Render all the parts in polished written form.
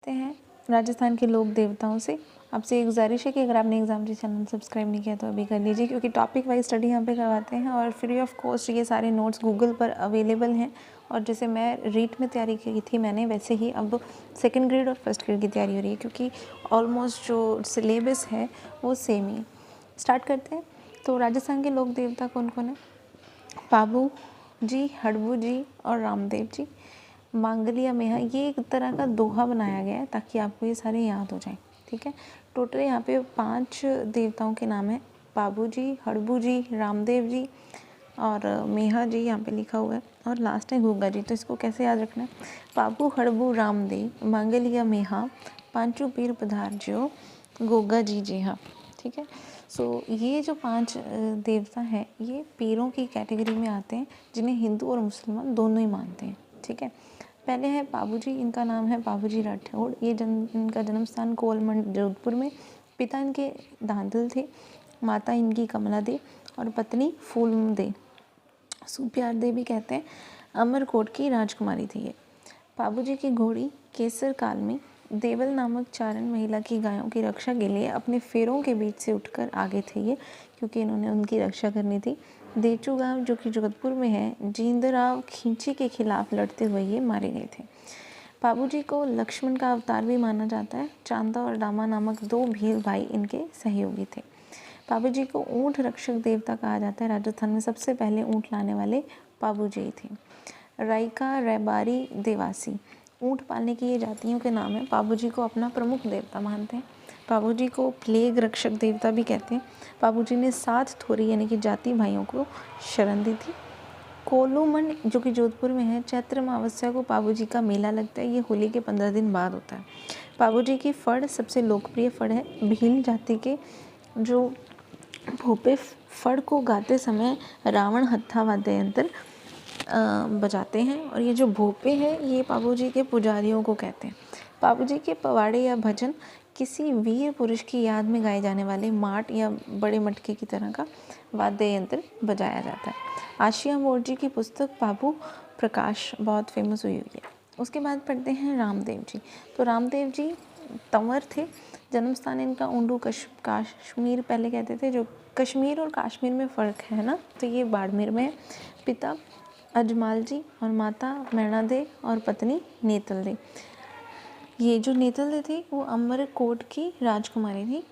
करते हैं राजस्थान के लोक देवताओं से। आपसे एक गुजारिश है कि अगर आपने एग्जाम जी चैनल सब्सक्राइब नहीं किया तो अभी कर लीजिए, क्योंकि टॉपिक वाइज स्टडी यहाँ पे करवाते हैं और फ्री ऑफ कॉस्ट ये सारे नोट्स गूगल पर अवेलेबल हैं। और जैसे मैं रीट में तैयारी की थी मैंने, वैसे ही अब सेकंड ग्रेड और फर्स्ट ग्रेड की तैयारी हो रही है, क्योंकि ऑलमोस्ट जो सिलेबस है वो सेम ही। स्टार्ट करते हैं। तो राजस्थान के लोक देवता कौन कौन है? पाबू जी, हड़बू जी और रामदेव जी। मांगलिया मेहा, ये एक तरह का दोहा बनाया गया है ताकि आपको ये सारे याद हो जाएं, ठीक है। टोटल यहाँ पे 5 देवताओं के नाम है, पाबू जी, हड़बू जी, रामदेव जी और मेहा जी यहाँ पे लिखा हुआ है, और लास्ट है गुग्गा जी। तो इसको कैसे याद रखना है? पाबू हड़बू रामदेव मांगलिया मेहा, पांचू पीर पधारजो, गोगा जी हाँ, ठीक है। सो ये जो 5 देवता हैं ये पीरों की कैटेगरी में आते हैं, जिन्हें हिंदू और मुसलमान दोनों ही मानते हैं, ठीक है। पहले है बाबूजी, इनका नाम है बाबूजी राठौड़। ये इनका जन्म स्थान कोलमंड जोधपुर में। पिता इनके धांधल थे, माता इनकी कमला दे और पत्नी फूल दे, सुप्यार दे भी कहते हैं। अमरकोट की राजकुमारी थी ये। बाबूजी की घोड़ी केसर काल में देवल नामक चारण महिला की गायों की रक्षा के लिए अपने फेरों के बीच से उठकर आगे थे ये, क्योंकि इन्होंने उनकी रक्षा करनी थी। देचू गांव जो कि जोधपुर में है, जींदराव खींची के खिलाफ लड़ते हुए ये मारे गए थे। बाबूजी को लक्ष्मण का अवतार भी माना जाता है। चांदा और डामा नामक 2 भील भाई इनके सहयोगी थे। बाबूजी को ऊंट रक्षक देवता कहा जाता है। राजस्थान में सबसे पहले ऊंट लाने वाले बाबूजी थे। रायका, रैबारी, देवासी, ऊंट पालने की ये जातियों के नाम हैं। बाबूजी को अपना प्रमुख देवता मानते हैं। बाबूजी को प्लेग रक्षक देवता भी कहते हैं। बाबूजी ने 7 थोरी यानी कि जाति भाइयों को शरण दी थी। कोलूमंड जो कि जोधपुर में है, चैत्र अमावस्या को बाबूजी का मेला लगता है। ये होली के 15 दिन बाद होता है। बाबूजी की फड़ सबसे लोकप्रिय फड़ है। भील जाति के जो भोपे फड़ को गाते समय रावण हत्था वाद्य यंत्र बजाते हैं, और ये जो भोपे हैं ये बाबूजी के पुजारियों को कहते हैं। बाबूजी के पवाड़े या भजन किसी वीर पुरुष की याद में गाए जाने वाले माट या बड़े मटके की तरह का वाद्य यंत्र बजाया जाता है। आशिया मोड़ जी की पुस्तक बाबू प्रकाश बहुत फेमस हुई है। उसके बाद पढ़ते हैं रामदेव जी। तो रामदेव जी तंवर थे। जन्म स्थान इनका ऊंडू कश्मीर पहले कहते थे। जो कश्मीर और कश्मीर में फ़र्क है ना, तो ये बाड़मेर में है। पिता अजमाल जी और माता मैणा दे और पत्नी नेतल दे। ये जो नेतल दे थी वो अमरकोट की राजकुमारी थी।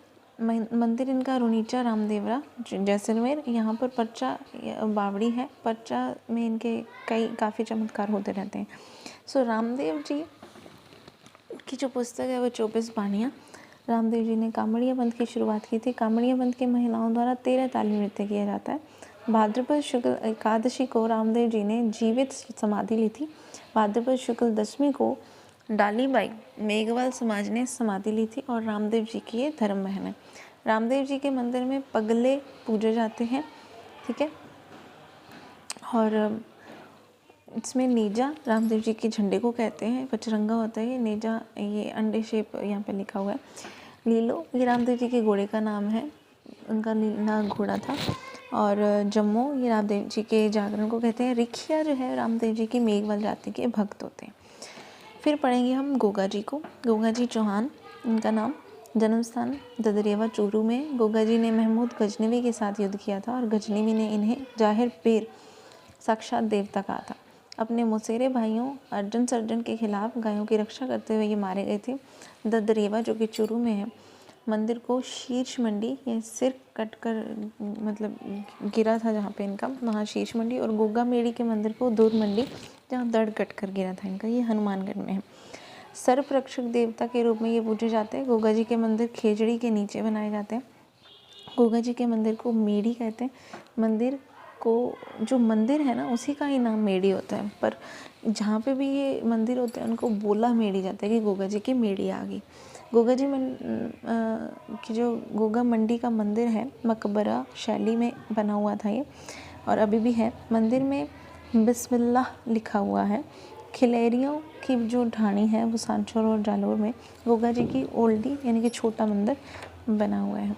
मंदिर इनका रुनीचा रामदेवरा जैसलमेर, यहाँ पर पर्चा बावड़ी है। पर्चा में इनके काफ़ी चमत्कार होते रहते हैं। सो रामदेव जी की जो पुस्तक है वो 24 बानियाँ। रामदेव जी ने कामड़िया पंथ की शुरुआत की थी। कामड़िया पंथ की महिलाओं द्वारा 13 ताली नृत्य किया जाता है। भाद्रपद शुक्ल एकादशी को रामदेव जी ने जीवित समाधि ली थी। भाद्रपद शुक्ल दशमी को डालीबाई मेघवाल समाज ने समाधि ली थी, और रामदेव जी की ये धर्म बहन है। रामदेव जी के मंदिर में पगले पूजे जाते हैं, ठीक है। और इसमें नेजा रामदेव जी के झंडे को कहते हैं। पचरंगा होता है ये नेजा, ये अंडे शेप यहाँ पे लिखा हुआ है। लीलो ये रामदेव जी के घोड़े का नाम है, उनका लीला घोड़ा था। और जम्मू ये रामदेव जी के जागरण को कहते हैं। रिखिया जो है रामदेव जी की मेघवाल जाति के भक्त होते हैं। फिर पढ़ेंगे हम गोगा जी को। गोगा जी चौहान इनका नाम। जन्म स्थान ददरेवा चूरू में। गोगा जी ने महमूद गजनवी के साथ युद्ध किया था, और गजनवी ने इन्हें जाहिर पीर साक्षात देवता कहा था। अपने मुसेरे भाइयों अर्जुन सर्जन के खिलाफ गायों की रक्षा करते हुए ये मारे गए थे। ददरेवा जो कि चूरू में है, मंदिर को शीर्ष मंडी या सिर कटकर मतलब गिरा था जहाँ पे इनका, वहाँ शीर्ष मंडी। और गोगा मेड़ी के मंदिर को दूध मंडी, जहाँ दड़ कटकर गिरा था इनका, ये हनुमानगढ़ में है। सर्प रक्षक देवता के रूप में ये पूजे जाते हैं। गोगा जी के मंदिर खेजड़ी के नीचे बनाए जाते हैं। गोगा जी के मंदिर को मेड़ी कहते हैं। मंदिर को जो मंदिर है ना उसी का ही नाम मेड़ी होता है, पर जहाँ पे भी ये मंदिर होते हैं उनको बोला मेड़ी जाता है कि गोगा जी की मेड़ी आ गई। गोगा जी की जो गोगा मंडी का मंदिर है मकबरा शैली में बना हुआ था ये, और अभी भी है। मंदिर में बिस्मिल्लाह लिखा हुआ है। खिलेरियों की जो ढाणी है वो सांचौर और जालोर में गोगा जी की ओल्डी यानी कि छोटा मंदिर बना हुआ है।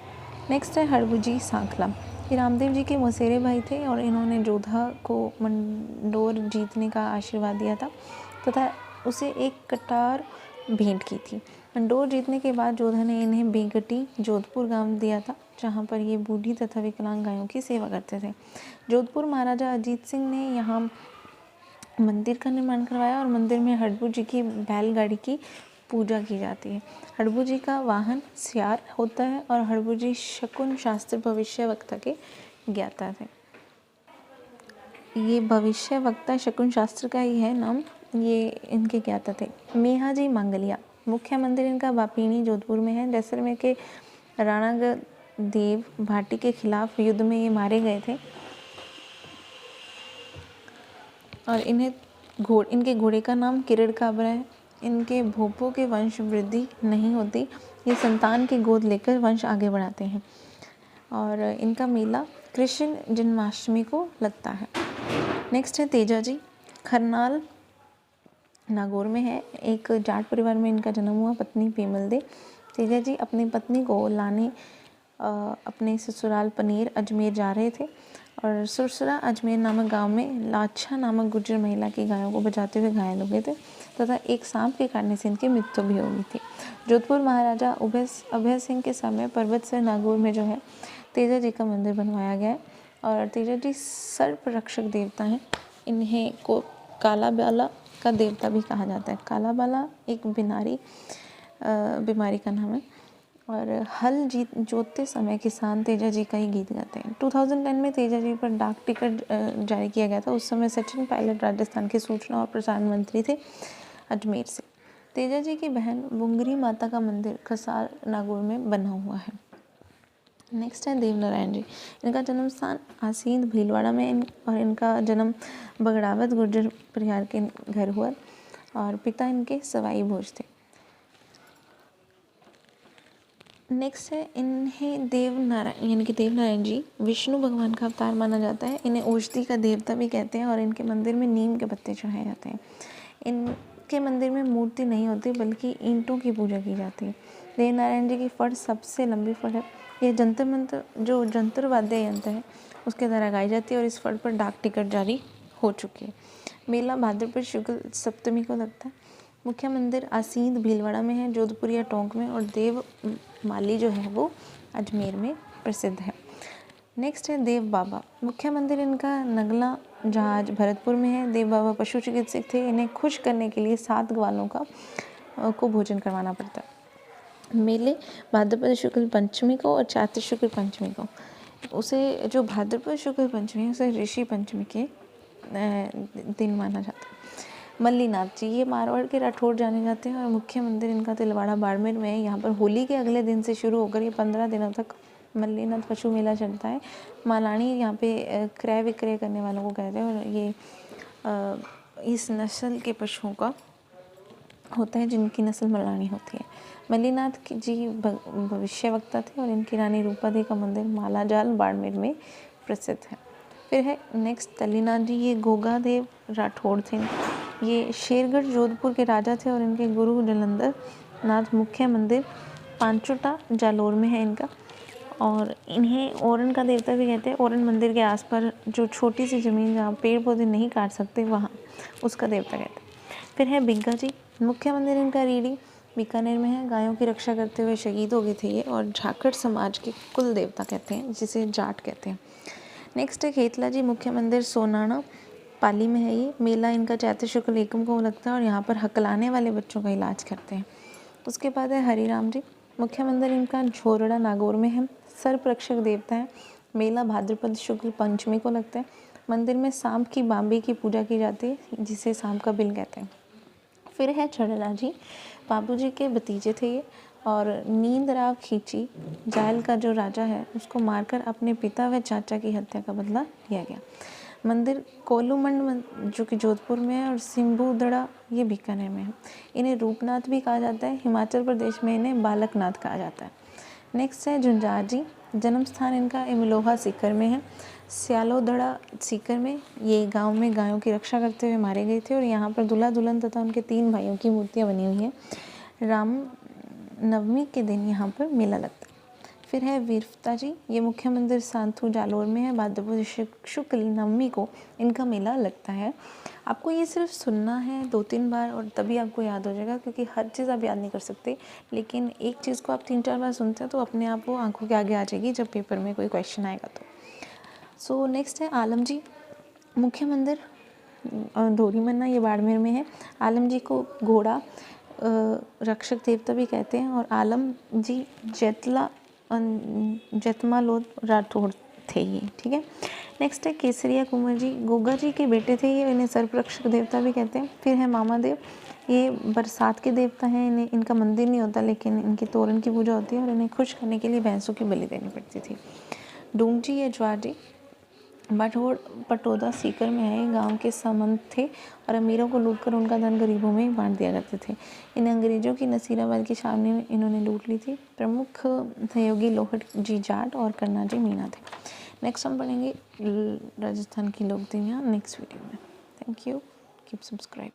नेक्स्ट है हड़बूजी सांखला। ये रामदेव जी के मौसेरे भाई थे, और इन्होंने जोधा को मंडोर जीतने का आशीर्वाद दिया था तथा उसे एक कटार भेंट की थी। मंडोर जीतने के बाद जोधा ने इन्हें बेगटी जोधपुर गांव दिया था, जहां पर ये बूढ़ी तथा विकलांग गायों की सेवा करते थे। जोधपुर महाराजा अजीत सिंह ने यहाँ मंदिर का निर्माण करवाया और मंदिर में हड़बू जी की बैलगाड़ी की पूजा की जाती है। हड़बू जी का वाहन सियार होता है और हड़बू जी शकुन शास्त्र भविष्य वक्ता के ज्ञाता थे। ये भविष्य वक्ता शकुन शास्त्र का ही है नाम, ये इनके ज्ञाता थे। मेहाजी मांगलिया, मुख्य मंदिर इनका बापीनी जोधपुर में है। जैसलमेर के राणा देव भाटी के खिलाफ युद्ध में ये मारे गए थे और इनके घोड़े का नाम किरण काबरा है। इनके भोपों के वंश वृद्धि नहीं होती, ये संतान की गोद लेकर वंश आगे बढ़ाते हैं। और इनका मेला कृष्ण जन्माष्टमी को लगता है। नेक्स्ट है तेजाजी, खरनाल नागौर में है। एक जाट परिवार में इनका जन्म हुआ। पत्नी पेमल दे। तेजाजी अपनी पत्नी को लाने अपने ससुराल पनेर अजमेर जा रहे थे और सुरसरा अजमेर नामक गांव में लाछा नामक गुर्जर महिला की गायों को बचाते हुए घायल हो गए थे तथा एक सांप के काटने से इनकी मृत्यु भी हो गई थी। जोधपुर महाराजा अभय सिंह के समय पर्वतसर नागौर में जो है तेजाजी का मंदिर बनवाया गया है और तेजाजी सर्प रक्षक देवता हैं। इन्हें को कालाबाला का देवता भी कहा जाता है। कालाबाला एक बीमारी का नाम है और हल जोतते समय किसान तेजाजी का ही गीत गाते हैं। 2010 में तेजाजी पर डाक टिकट जारी किया गया था। उस समय सचिन पायलट राजस्थान के सूचना और प्रसारण मंत्री थे अजमेर से। तेजाजी की बहन बुंगरी माता का मंदिर खसार नागौर में बना हुआ है। नेक्स्ट है देवनारायण जी, इनका जन्म स्थान आसींद भीलवाड़ा में और इनका जन्म बगड़ावत गुर्जर परिवार के घर हुआ और पिता इनके सवाई भोज थे। नेक्स्ट है इन्हें देवनारायण जी विष्णु भगवान का अवतार माना जाता है। इन्हें औषधि का देवता भी कहते हैं और इनके मंदिर में नीम के पत्ते चढ़ाए जाते हैं। इनके मंदिर में मूर्ति नहीं होती बल्कि ईंटों की पूजा की जाती है। देवनारायण जी की फड़ सबसे लंबी फड़ है। ये जंतर मंतर जो जंतर वाद्य यंत्र है उसके द्वारा गाई जाती है और इस फड़ पर डाक टिकट जारी हो चुकी है। मेला भाद्रपद शुक्ल सप्तमी को लगता है। मुख्य मंदिर आसींद भीलवाड़ा में है, जोधपुर या टोंक में, और देव माली जो है वो अजमेर में प्रसिद्ध है। नेक्स्ट है देव बाबा, मुख्य मंदिर इनका नगला जहाज भरतपुर में है। देव बाबा पशु चिकित्सक थे। इन्हें खुश करने के लिए 7 ग्वालों को भोजन करवाना पड़ता है। मेले भाद्रपद शुक्ल पंचमी को और चैत्र शुक्ल पंचमी को, उसे जो भाद्रपद शुक्ल पंचमी है उसे ऋषि पंचमी के दिन माना जाता है। मल्लीनाथ जी, ये मारवाड़ के राठौड़ जाने जाते हैं और मुख्य मंदिर इनका तिलवाड़ा बाड़मेर में है। यहाँ पर होली के अगले दिन से शुरू होकर ये 15 दिनों तक मल्लीनाथ पशु मेला चलता है। मालानी यहाँ पे क्रय विक्रय करने वालों को कहते हैं और ये इस नस्ल के पशुओं का होता है जिनकी नस्ल मलानी होती है। मल्लीनाथ जी भविष्य वक्ता थे और इनकी रानी रूपादेवी का मंदिर मालाजाल बाड़मेर में प्रसिद्ध है। फिर है नेक्स्ट तल्लीनाथ जी, ये गोगादेव राठौड़ थे। ये शेरगढ़ जोधपुर के राजा थे और इनके गुरु जलंधर नाथ। मुख्य मंदिर पांचोटा जालोर में है इनका और इन्हें ओरन का देवता भी कहते हैं। ओरन मंदिर के आसपास जो छोटी सी ज़मीन जहाँ पेड़ पौधे नहीं काट सकते वहाँ उसका देवता कहते हैं। फिर है बिग्गा जी, मुख्य मंदिर इनका रीडी बीकानेर में है। गायों की रक्षा करते हुए शहीद हो गए थे ये और झाकड़ समाज के कुल देवता कहते हैं, जिसे जाट कहते हैं। नेक्स्ट है खेतला जी, मुख्य मंदिर सोनाना पाली में है। ये मेला इनका चैत्र शुक्ल एकम को लगता है और यहाँ पर हकलाने वाले बच्चों का इलाज करते हैं। उसके बाद है हरिराम जी, मुख्य मंदिर इनका झोरड़ा नागौर में है। सर्प रक्षक देवता है। मेला भाद्रपद शुक्ल पंचमी को लगता है। मंदिर में सांप की बाम्बी की पूजा की जाती है जिसे सांप का बिल कहते हैं। फिर है छड़ला जी, बाबू जी के भतीजे थे ये और नींदराव खींची जायल का जो राजा है उसको मारकर अपने पिता व चाचा की हत्या का बदला लिया गया। मंदिर कोलूमंड जो कि जोधपुर में है और सिंबूदड़ा ये बीकानेर में है। इन्हें रूपनाथ भी कहा जाता है। हिमाचल प्रदेश में इन्हें बालकनाथ कहा जाता है। नेक्स्ट है झुंझार जी, जन्म स्थान इनका इमलोहा सीकर में है। स्यालोदड़ा सीकर में ये गांव में गायों की रक्षा करते हुए मारे गए थे और यहाँ पर दूल्हा दुल्हन तथा उनके 3 भाइयों की मूर्तियाँ बनी हुई हैं। राम नवमी के दिन यहाँ पर मेला लगता है। फिर है वीरता जी, ये मुख्य मंदिर सांथू जालोर में है। भाद्रपद शुक्ल नवमी को इनका मेला लगता है। आपको ये सिर्फ सुनना है 2-3 बार और तभी आपको याद हो जाएगा, क्योंकि हर चीज़ आप याद नहीं कर सकते, लेकिन एक चीज़ को आप 3-4 बार सुनते हैं तो अपने आप वो आंखों के आगे आ जाएगी जब पेपर में कोई क्वेश्चन आएगा तो। सो नेक्स्ट है आलम जी। मुख्य मंदिर धोरी मन्ना, ये बाड़मेर में है। आलम जी को घोड़ा रक्षक देवता भी कहते हैं, और आलम जी जैतमालोद राठौड़ थे ये, ठीक है। नेक्स्ट है केसरिया कुंवर जी, गोगा जी के बेटे थे ये, इन्हें सर्परक्षक देवता भी कहते हैं। फिर है मामादेव, ये बरसात के देवता हैं, इन्हें इनका मंदिर नहीं होता लेकिन इनके तोरण की पूजा होती है, और इन्हें खुश करने के लिए भैंसों की बलि देनी पड़ती थी। डूंग जी या ज्वार जी पटोदा सीकर में है, गांव के सामंत थे और अमीरों को लूटकर उनका धन गरीबों में बांट दिया करते थे। इन्हें अंग्रेजों की नसीराबाद की छावनी में इन्होंने लूट ली थी। प्रमुख सहयोगी लोहट जी जाट और करना जी मीना थे। नेक्स्ट हम पढ़ेंगे राजस्थान की लोक देवियाँ नेक्स्ट वीडियो में। Thank you, keep subscribe.